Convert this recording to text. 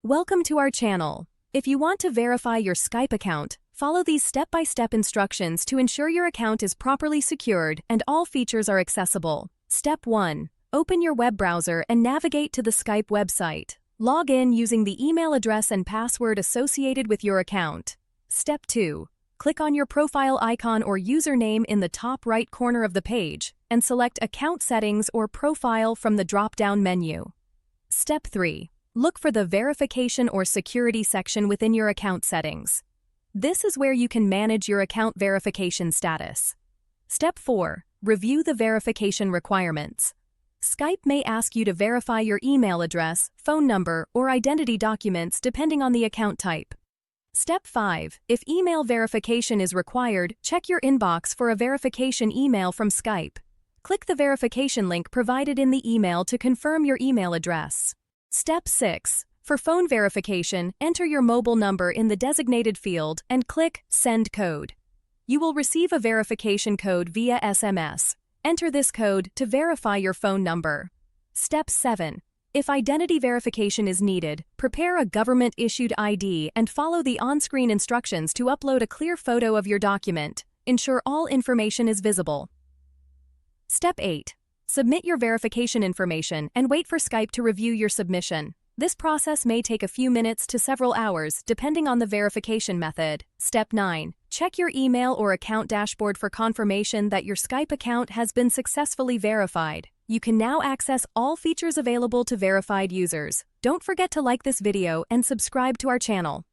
Welcome to our channel. If you want to verify your Skype account, follow these step-by-step instructions to ensure your account is properly secured and all features are accessible. Step 1. Open your web browser and navigate to the Skype website. Log in using the email address and password associated with your account. Step 2. Click on your profile icon or username in the top right corner of the page and select Account Settings or Profile from the drop-down menu. Step 3. Look for the Verification or Security section within your account settings. This is where you can manage your account verification status. Step 4. Review the verification requirements. Skype may ask you to verify your email address, phone number, or identity documents depending on the account type. Step 5. If email verification is required, check your inbox for a verification email from Skype. Click the verification link provided in the email to confirm your email address. Step 6. For phone verification, enter your mobile number in the designated field and click Send Code. You will receive a verification code via SMS. Enter this code to verify your phone number. Step 7. If identity verification is needed, prepare a government-issued ID and follow the on-screen instructions to upload a clear photo of your document. Ensure all information is visible. Step 8. Submit your verification information and wait for Skype to review your submission. This process may take a few minutes to several hours, depending on the verification method. Step 9. Check your email or account dashboard for confirmation that your Skype account has been successfully verified. You can now access all features available to verified users. Don't forget to like this video and subscribe to our channel.